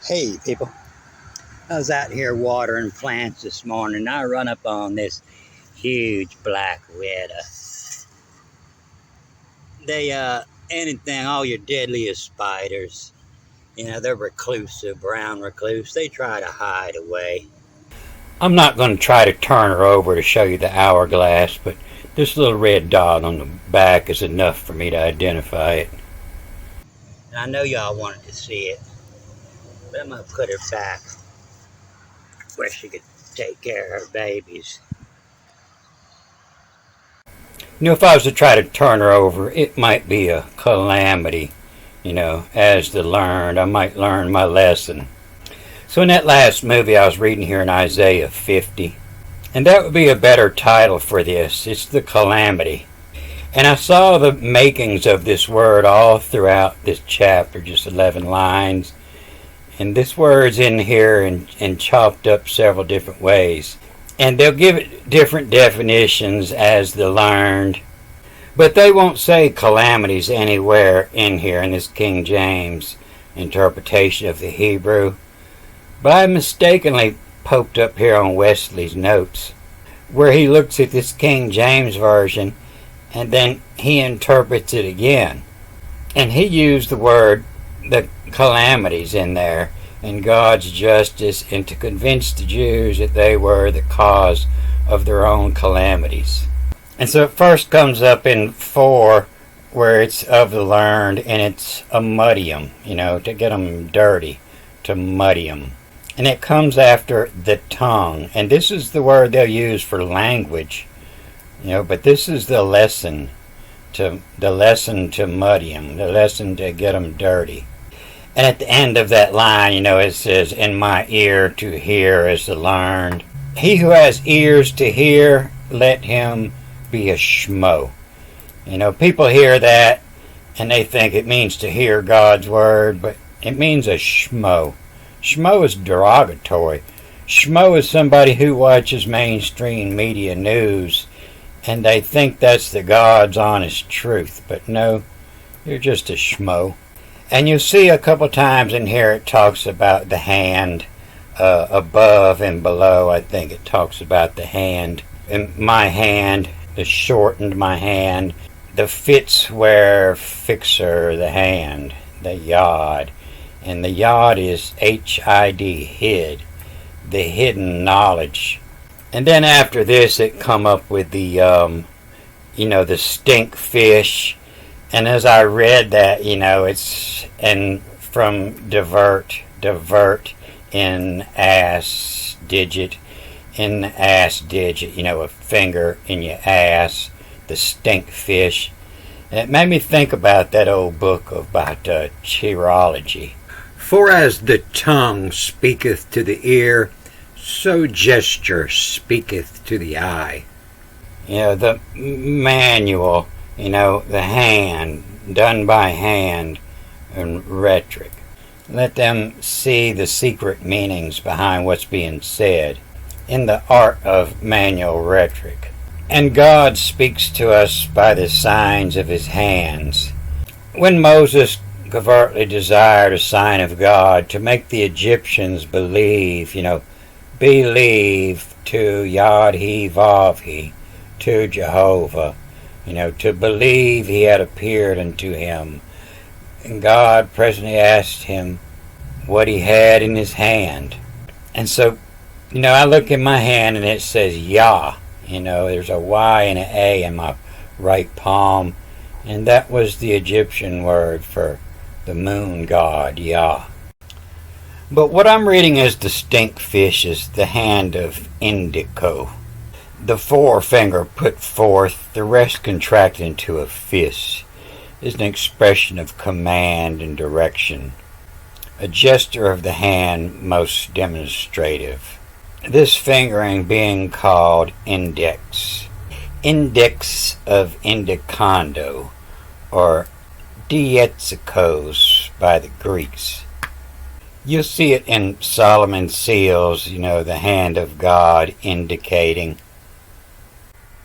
Hey people, I was out here watering plants this morning and I run up on this huge black widow. They, anything, all your deadliest spiders, they're reclusive, brown recluse. They try to hide away. I'm not going to try to turn her over to show you the hourglass, but this little red dot on the back is enough for me to identify it. And I know y'all wanted to see it, but I'm going to put her back where she could take care of her babies. If I was to try to turn her over, it might be a calamity. As to learn, I might learn my lesson. So in that last movie I was reading here in Isaiah 50, and that would be a better title for this. It's the calamity. And I saw the makings of this word all throughout this chapter, just 11 lines. And this word's in here and chopped up several different ways. And they'll give it different definitions as the learned. But they won't say calamities anywhere in here in this King James interpretation of the Hebrew. But I mistakenly poked up here on Wesley's notes, where he looks at this King James version and then he interprets it again. And he used the word, the calamities in there, and God's justice, and to convince the Jews that they were the cause of their own calamities. And so it first comes up in 4, where it's of the learned, and it's a muddy 'em, to get them dirty, to muddy 'em. And it comes after the tongue, and this is the word they'll use for language, but this is the lesson to muddy 'em, the lesson to get them dirty. And at the end of that line, it says, "In my ear to hear is the learned." He who has ears to hear, let him be a Shmo. People hear that and they think it means to hear God's word, but it means a Shmo. Shmo is derogatory. Shmo is somebody who watches mainstream media news and they think that's the God's honest truth, but no, you're just a Shmo. And you see a couple times in here it talks about the hand, above and below. I think it talks about the hand. And my hand, the shortened my hand. The fitzware fixer, the hand, the yod. And the yod is H-I-D, hid, the hidden knowledge. And then after this it come up with the, the stink fish. And as I read that, it's, and from divert, in ass digit, a finger in your ass, the stink fish. And it made me think about that old book about chirology. For as the tongue speaketh to the ear, so gesture speaketh to the eye. The manual, the hand, done by hand, and rhetoric. Let them see the secret meanings behind what's being said in the art of manual rhetoric. And God speaks to us by the signs of his hands. When Moses covertly desired a sign of God to make the Egyptians believe, believe to Yod-He-Vav-He, to Jehovah, to believe he had appeared unto him. And God presently asked him what he had in his hand. And so, I look in my hand and it says Yah. There's a Y and an A in my right palm. And that was the Egyptian word for the moon god, Yah. But what I'm reading as the stink fish is the hand of indigo. The forefinger put forth, the rest contracted into a fist, is an expression of command and direction. A gesture of the hand most demonstrative. This fingering being called index. Index of indicando, or dietsikos by the Greeks. You'll see it in Solomon's seals, the hand of God indicating.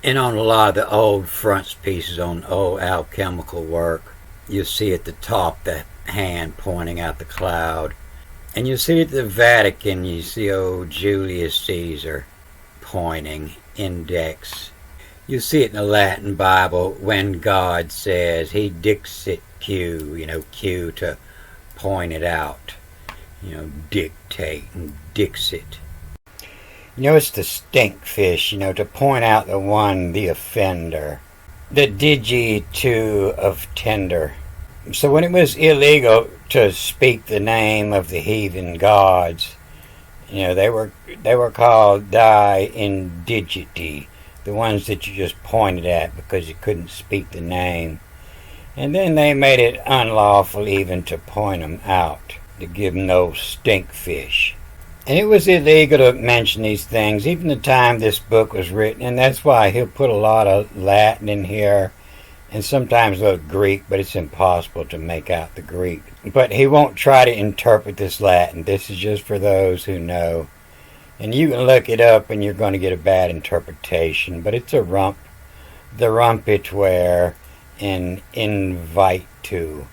And on a lot of the old frontispieces on old alchemical work, you'll see at the top that hand pointing out the cloud. And you see at the Vatican, you see old Julius Caesar pointing, index. You see it in the Latin Bible when God says he dixit Q, Q to point it out, dictate and dixit. It's the stinkfish, to point out the offender. The digi-2 of tender. So when it was illegal to speak the name of the heathen gods, they were called die indigiti, the ones that you just pointed at because you couldn't speak the name. And then they made it unlawful even to point them out, to give them no stinkfish. And it was illegal to mention these things, even the time this book was written, and that's why he'll put a lot of Latin in here, and sometimes a little Greek, but it's impossible to make out the Greek. But he won't try to interpret this Latin. This is just for those who know. And you can look it up and you're going to get a bad interpretation, but it's a rump. The rumpitware in invite to,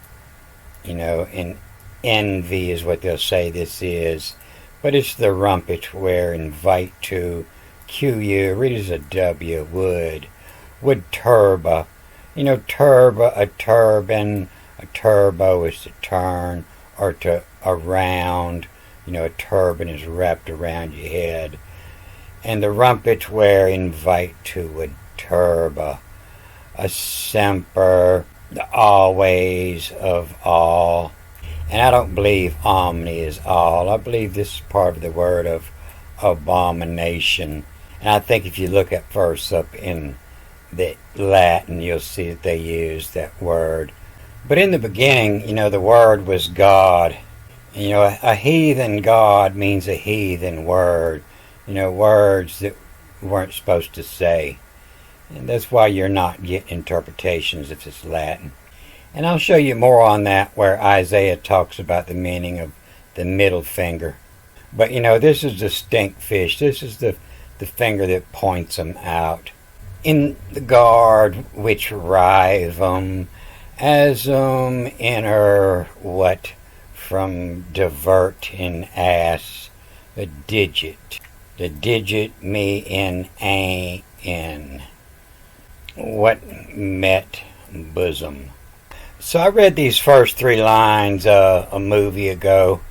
in envy is what they'll say this is. But it's the rumpitware invite to, QU, read as a W, would turba. Turba, a turban, a turbo is to turn or to around. A turban is wrapped around your head. And the rumpitware invite to a turba, a semper, the always of all. And I don't believe omni is all. I believe this is part of the word of abomination. And I think if you look at verse up in the Latin, you'll see that they use that word. But in the beginning, the word was God. A heathen God means a heathen word. Words that we weren't supposed to say. And that's why you're not getting interpretations if it's Latin. And I'll show you more on that where Isaiah talks about the meaning of the middle finger. But this is the stinkfish. This is the finger that points them out. In the guard which rive as inner what from divert in ass the digit me in what met bosom. So I read these first 3 lines a movie ago,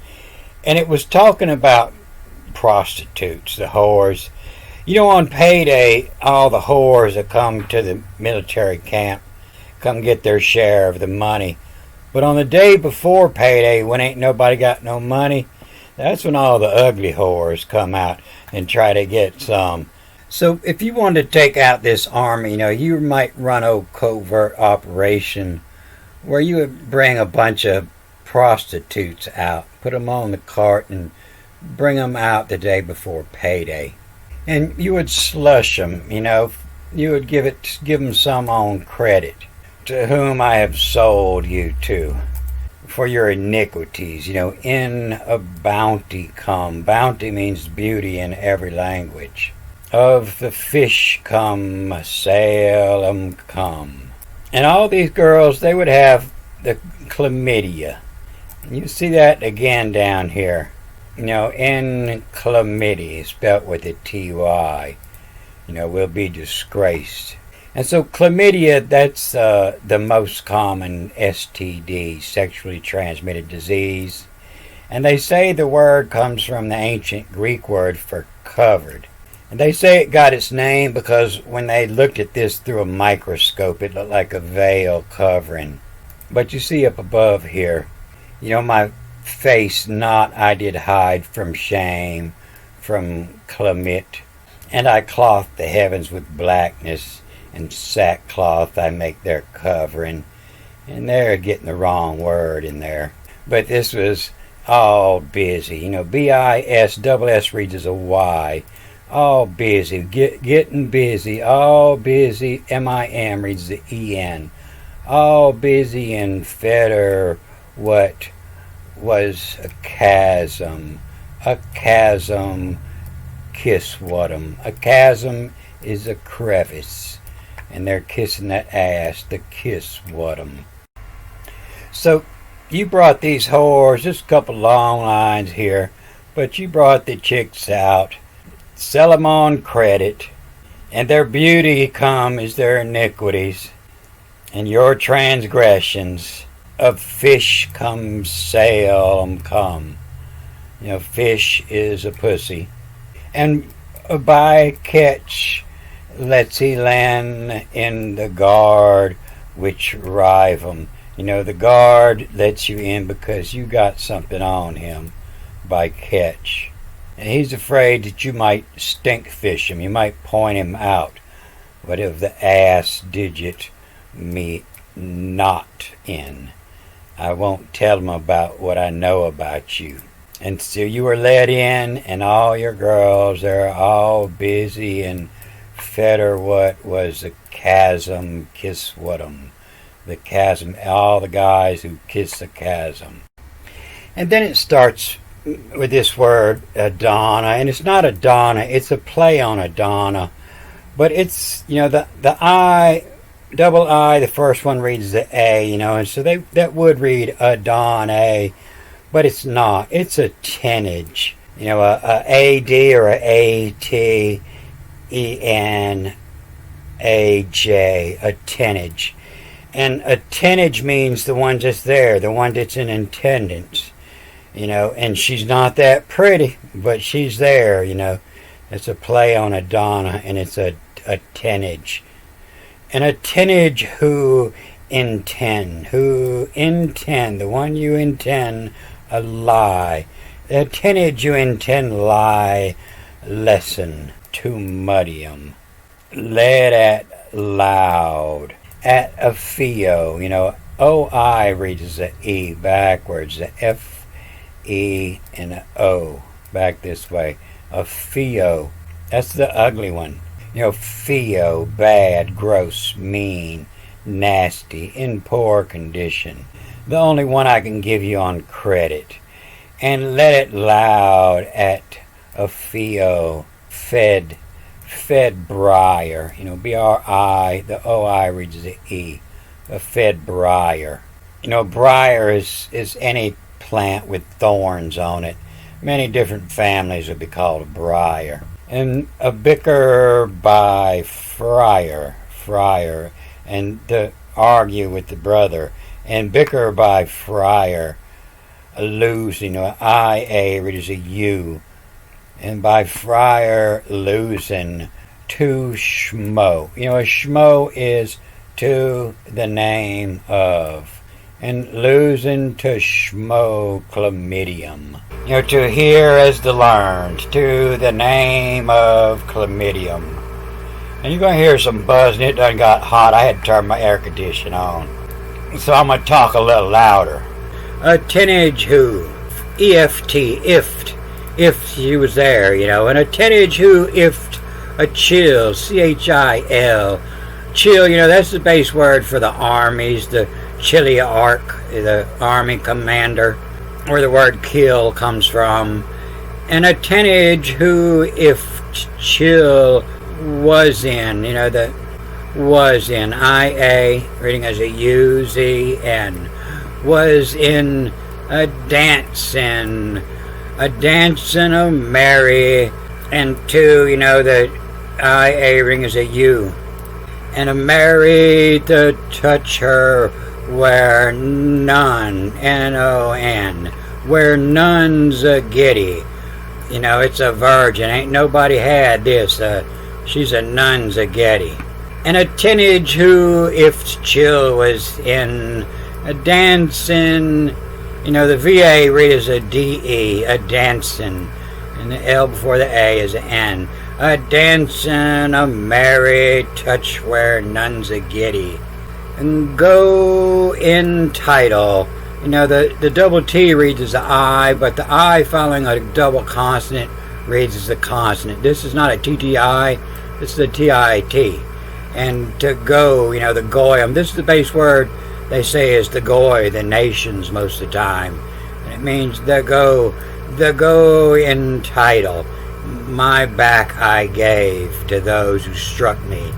and it was talking about prostitutes, the whores. On payday, all the whores that come to the military camp come get their share of the money. But on the day before payday, when ain't nobody got no money, that's when all the ugly whores come out and try to get some. So if you wanted to take out this army, you might run a covert operation where you would bring a bunch of prostitutes out, put them on the cart and bring them out the day before payday. And you would slush them, you would give them some on credit. To whom I have sold you to, for your iniquities. In a bounty come. Bounty means beauty in every language. Of the fish come, Salem come. And all these girls, they would have the chlamydia. And you see that again down here. In chlamydia, spelt with a T-Y, will be disgraced. And so chlamydia, that's the most common STD, sexually transmitted disease. And they say the word comes from the ancient Greek word for covered. And they say it got its name because when they looked at this through a microscope, it looked like a veil covering. But you see up above here, my face not I did hide from shame, from chlamyt. And I clothed the heavens with blackness, and sackcloth I make their covering. And they're getting the wrong word in there. But this was all busy. B-I-S, reads as a Y. All busy, getting busy, all busy. M-I-M reads the E-N. All busy in fetter what was a chasm. A chasm, kiswatum. A chasm is a crevice. And they're kissing that ass, the kiswatum. So You brought these whores, just a couple long lines here, but you brought the chicks out. Sell 'em on credit, and their beauty come is their iniquities, and your transgressions. Of fish come sail 'em come. Fish is a pussy. And by catch lets he land in the guard which rive 'em. The guard lets you in because you got something on him by catch. And he's afraid that you might stink fish him. You might point him out. But if the ass digit me not in, I won't tell him about what I know about you. And so you were let in, and all your girls, they're all busy and fed her what was the chasm, kiss what 'em. The chasm, all the guys who kiss the chasm. And then it starts with this word, Adonna, and it's not Adonna, it's a play on Adonna. But it's, the I, double I, the first one reads the A, and so that would read Adon-A, but it's not. It's a tonnage, a AD or a ATENAJ, a tonnage. And a tonnage means the one that's there, the one that's in attendance, and she's not that pretty, but she's there, It's a play on Adonna, and it's a tonnage. And a tonnage who intend, the one you intend a lie. A tonnage you intend lie, lesson to muddy 'em. Led at loud, at a feo, O-I reads the E backwards, the F-E and a O back this way. A feo, that's the ugly one. Feo, bad, gross, mean, nasty, in poor condition. The only one I can give you on credit. And let it loud at a feo, fed briar, B-R-I, the O-I reads the E, a fed briar. Briar is any plant with thorns on it. Many different families would be called a briar. And a bicker by friar, and to argue with the brother. And bicker by friar, a losing, I-A reads a U. And by friar losing to Shmo. A Shmo is to the name of. And losing to Shmo chlamydium. To hear as the learned, to the name of chlamydium. And you're going to hear some buzzing. It done got hot. I had to turn my air conditioner on. So I'm going to talk a little louder. A tonnage who, E-F-T, if she was there, and a tonnage who ift a chill, C-H-I-L, chill, that's the base word for the armies, the Chiliarch, the army commander, where the word kill comes from. And a tonnage who if chill was in, the was in, I-A, reading as a U-Z-N, was in a dancing of merry, and two, the I-A ring is a U, and a merry to touch her where none, N-O-N, where none's a giddy. It's a virgin. Ain't nobody had this. She's a nun's a getty. And a tonnage who, if chill was in a dancing, the VA read as a D-E, a dancing, and the L before the A is an N. A dancing, a merry touch where none's a giddy. And go in title. The double T reads as a I, but the I following a double consonant reads as a consonant. This is not a TTI, this is a TIT. And to go, the goyim, this is the base word they say is the goy, the nations most of the time. And it means the go in title. My back I gave to those who struck me.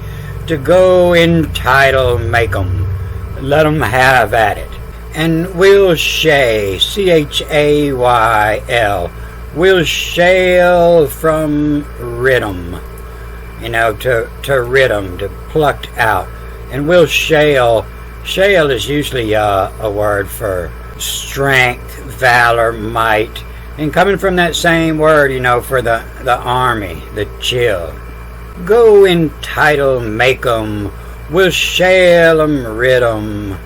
To go in title make 'em, let 'em have at it. And will shay, C-H-A-Y-L, will shale from rhythm, to rhythm, to plucked out. And will shale is usually a word for strength, valor, might. And coming from that same word, for the army, the chill. Go entitle, make 'em, will shale 'em, rid 'em.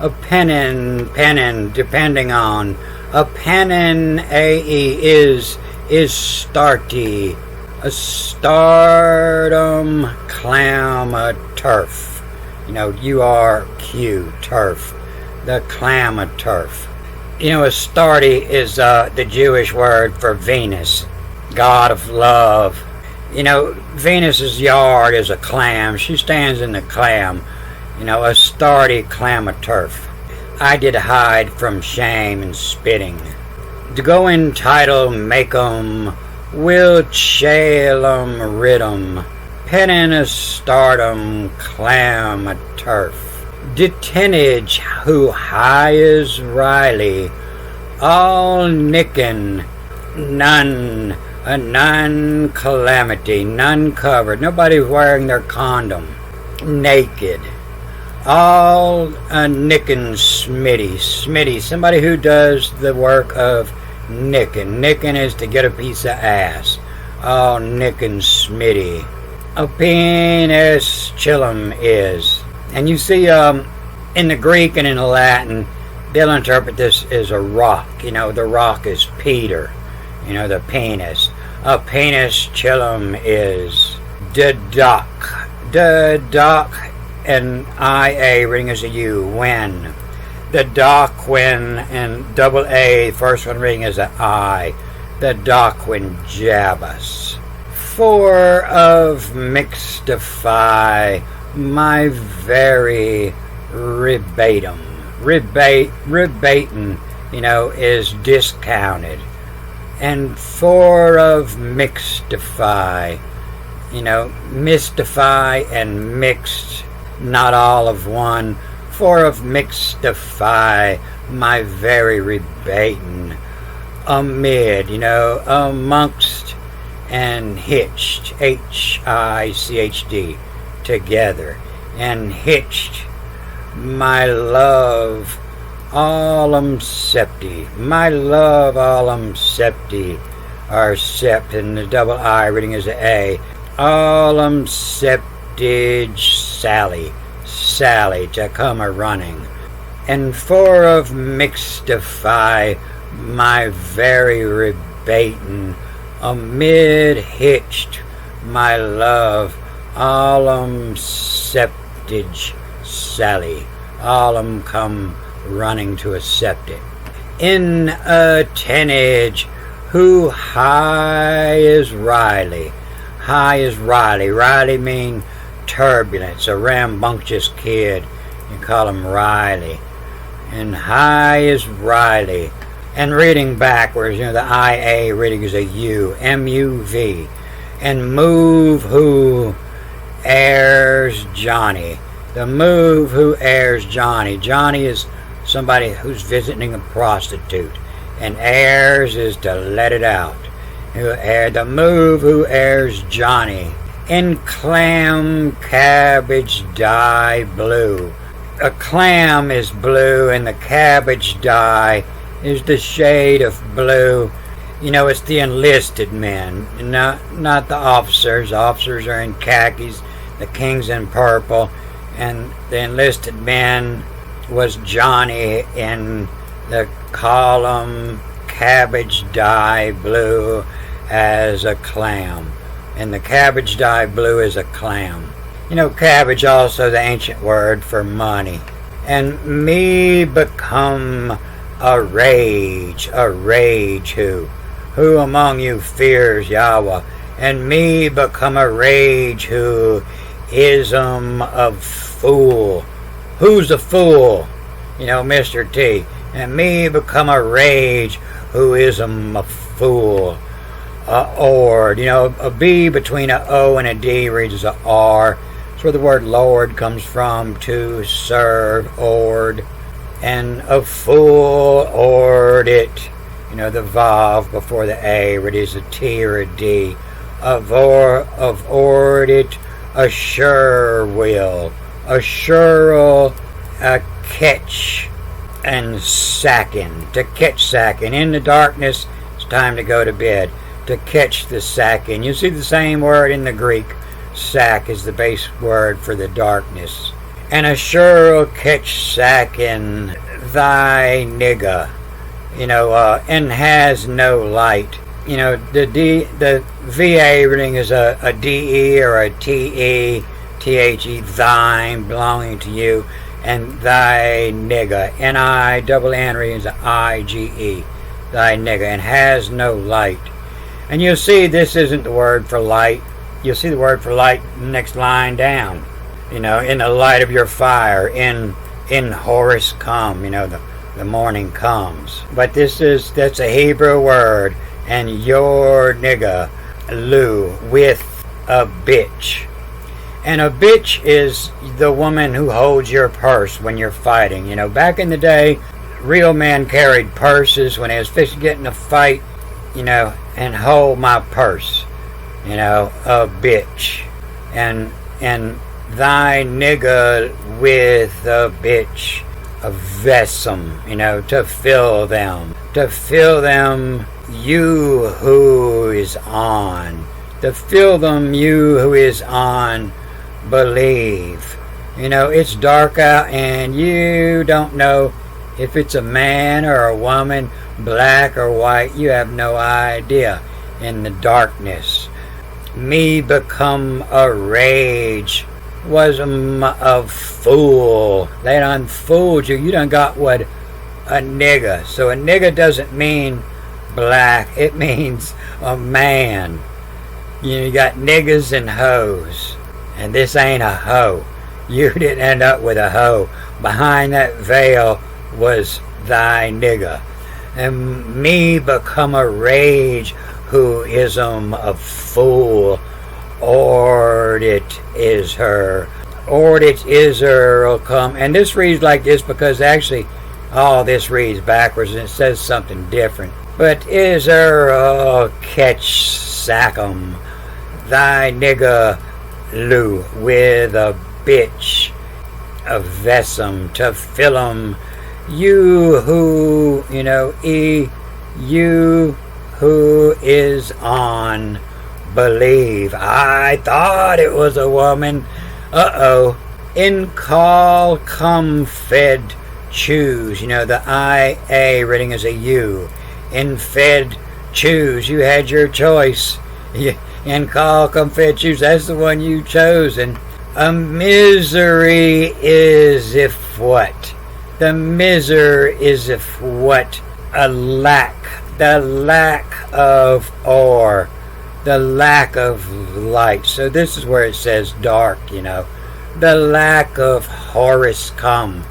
A pennin, depending on. A pennin, A-E, is starty. A stardom, clam, a turf. U-R-Q, turf. The clam, a turf. Astarte is the Jewish word for Venus, god of love. Venus's yard is a clam. She stands in the clam. Astarte, clam, a turf. I did hide from shame and spitting. To go entitle, make 'em, will shale 'em, rid 'em. Pennin, a stardom, clam, a turf. Detenage, who high is Riley, all nickin', none, a none calamity, none covered, nobody's wearing their condom, naked, all a nickin' smitty, somebody who does the work of nickin' is to get a piece of ass, all nickin' smitty, a penis chillum is. And you see, in the Greek and in the Latin, they'll interpret this as a rock. The rock is Peter. The penis. A penis chillum is deduct. Deduct, and I-A reading as a U, when. The doc when, and double A, first one reading as an I. The doc when Jabus. For of mixtify, my very rebatum. Rebating, is discounted. And for of mixtify, mystify and mixed, not all of one. For of mixtify, my very rebating. Amid, amongst and hitched, H-I-C-H-D, together, and hitched, my love, allum septi, my love, allum septi, or sept, and the double I reading as an A, allum septige Sally, to come a running, and for of mixtify, my very rebating, amid hitched, my love, allum septige Sally, allum come running to a septic. In a tenage, who high is Riley. High is Riley. Riley mean turbulence, a rambunctious kid. You call him Riley. And high is Riley. And reading backwards, the I-A reading is a U, M-U-V. And move who airs Johnny. The move who airs Johnny. Johnny is somebody who's visiting a prostitute. And airs is to let it out. The move who airs Johnny. In clam, cabbage, dye, blue. A clam is blue and the cabbage dye is the shade of blue. It's the enlisted men, not the officers. Officers are in khakis, the king's in purple, and the enlisted men was Johnny in the column cabbage dye blue as a clam. And the cabbage dye blue is a clam. Cabbage also the ancient word for money. And me become a rage who among you fears Yahweh, and me become a rage who ism of fool. Who's a fool? Mr. T. And me become a rage who ism a fool. Ord, a B between a O and a D reads as a R. That's where the word Lord comes from, to serve, ord. and a fool or it. The vav before the A, where it is a T or a D. Of ord it, a sure will. A sure'll, a catch and sacking. To catch sacking. In the darkness, it's time to go to bed. To catch the sacking. You see the same word in the Greek. Sack is the base word for the darkness. And a sure'll catch sacking thy nigger. And has no light. The VA reading is a DE or a TE, THE, thine, belonging to you, and thy nigger. NINN reading is IGE, thy nigger, and has no light. And you'll see this isn't the word for light. You'll see the word for light next line down. In the light of your fire, in Horus come, the morning comes. But that's a Hebrew word, and your nigger, Lou, with a bitch. And a bitch is the woman who holds your purse when you're fighting. Back in the day, real men carried purses when they was fixing to get in a fight, and hold my purse, a bitch. And thy nigger with a bitch. A vessel, to fill them. To fill them, you who is on. To fill them, you who is on, believe. It's dark out and you don't know if it's a man or a woman, black or white. You have no idea in the darkness. Me become a rage. Was a fool. They done fooled you. You done got what a nigger. So a nigger doesn't mean black. It means a man. You got niggers and hoes. And this ain't a hoe. You didn't end up with a hoe. Behind that veil was thy nigger. And me become a rage who is a fool. Or it is her. Or it is her will come. And this reads like this because actually all this reads backwards and it says something different. But is her catch sackum, thy nigger Lou, with a bitch, a vessum, to fill 'em. You who, you who is on. Believe. I thought it was a woman. In call come fed choose. The IA reading is a U. In fed choose. You had your choice. In call come fed choose. That's the one you chose. And a misery is if what? The miser is if what? A lack. The lack of or. The lack of light. So this is where it says dark, The lack of Horus come.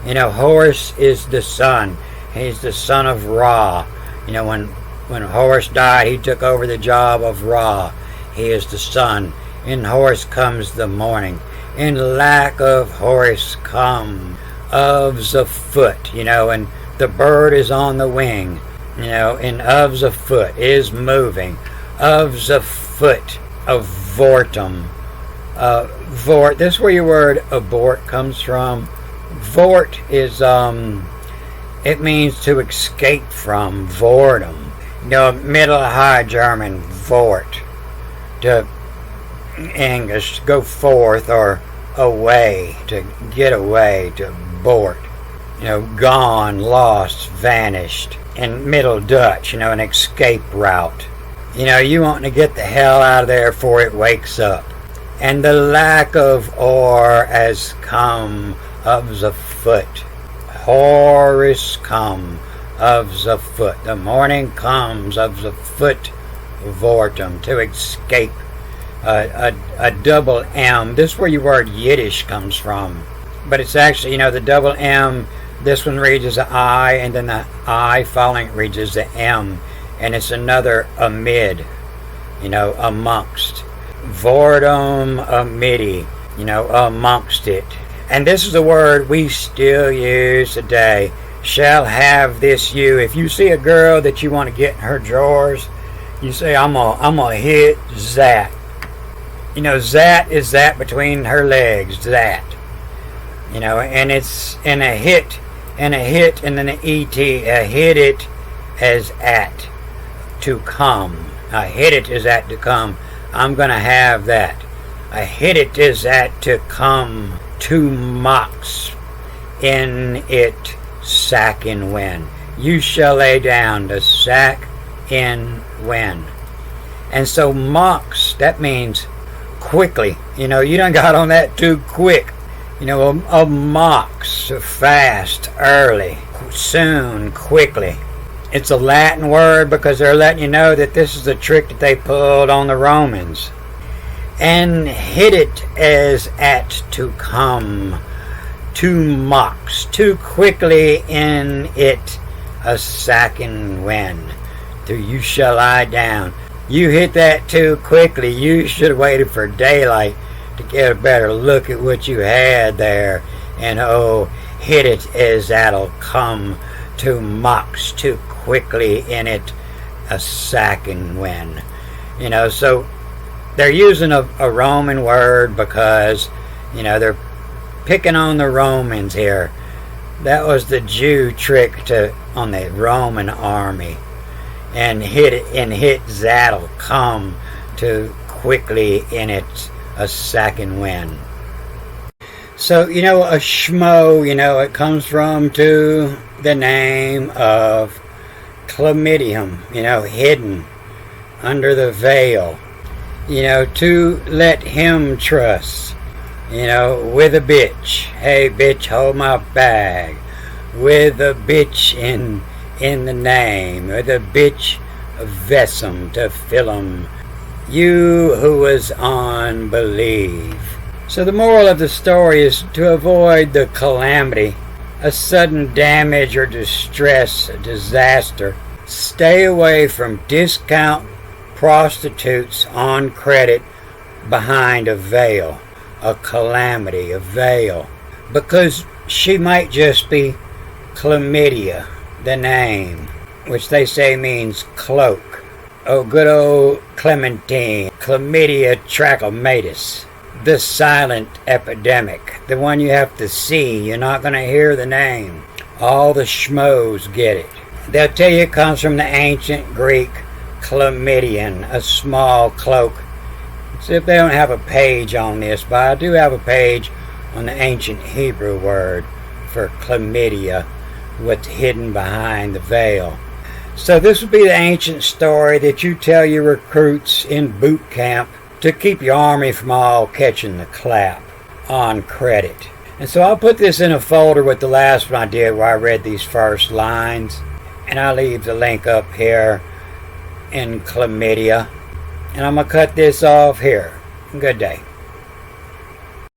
Horus is the sun. He's the son of Ra. When Horus died, he took over the job of Ra. He is the sun. In Horus comes the morning. In lack of Horus come. Of's a foot, and the bird is on the wing. In of's a foot is moving. Of's a foot of vortum. Vort, this is where your word abort comes from. Vort is it means to escape from, vortum. Middle High German, vort. To English, go forth or away, to get away, to bort. Gone, lost, vanished. In Middle Dutch, an escape route. You want to get the hell out of there before it wakes up. And the lack of or has come of the foot. Horus come of the foot. The morning comes of the foot vortum, to escape. A double M. This is where your word Yiddish comes from. But it's actually, the double M, this one reads as an I, and then the I following reads as the M. And it's another amid, amongst. Vordum amidi, amongst it. And this is a word we still use today. Shall have this you. If you see a girl that you want to get in her drawers, you say, I'm gonna hit that. You know, that is that between her legs, that. You know, and it's in a hit, and then an et. A hit it as at to come. A hit it is at to come. I'm gonna have that. A hit it is at to come to mocks in it sack in when. You shall lay down the sack in when. And so mocks, that means quickly. You know, you done got on that too quick. You know, a mocks, fast, early, soon, quickly. It's a Latin word because they're letting you know that this is a trick that they pulled on the Romans. And hit it as at to come, to mocks, too quickly in it a sacking when. Till you shall lie down. You hit that too quickly. You should have waited for daylight to get a better look at what you had there. And oh, hit it as that'll come, to mocks too quickly in it a sacking when. You know, so they're using a Roman word because, you know, they're picking on the Romans here. That was the Jew trick on the Roman army. And hit that'll come to quickly in it a sacking when. So, you know, a Shmo, you know, it comes from to the name of chlamydium, you know, hidden under the veil. You know, to let him trust, you know, with a bitch. Hey, bitch, hold my bag. With a bitch in the name. With a bitch vessum to fill 'em. You who was on believe. So the moral of the story is to avoid the calamity, a sudden damage or distress, a disaster. Stay away from discount prostitutes on credit behind a veil, a calamity, a veil, because she might just be chlamydia, the name, which they say means cloak. Oh, good old Clementine, chlamydia trachomatis, the silent epidemic, the one you have to see. You're not going to hear the name. All the schmoes get it. They'll tell you it comes from the ancient Greek chlamydian, a small cloak. So if they don't have a page on this, but I do have a page on the ancient Hebrew word for chlamydia, what's hidden behind the veil. So this would be the ancient story that you tell your recruits in boot camp to keep your army from all catching the clap on credit. And so I'll put this in a folder with the last one I did where I read these first lines, and I'll leave the link up here in chlamydia. And I'm going to cut this off here. Good day.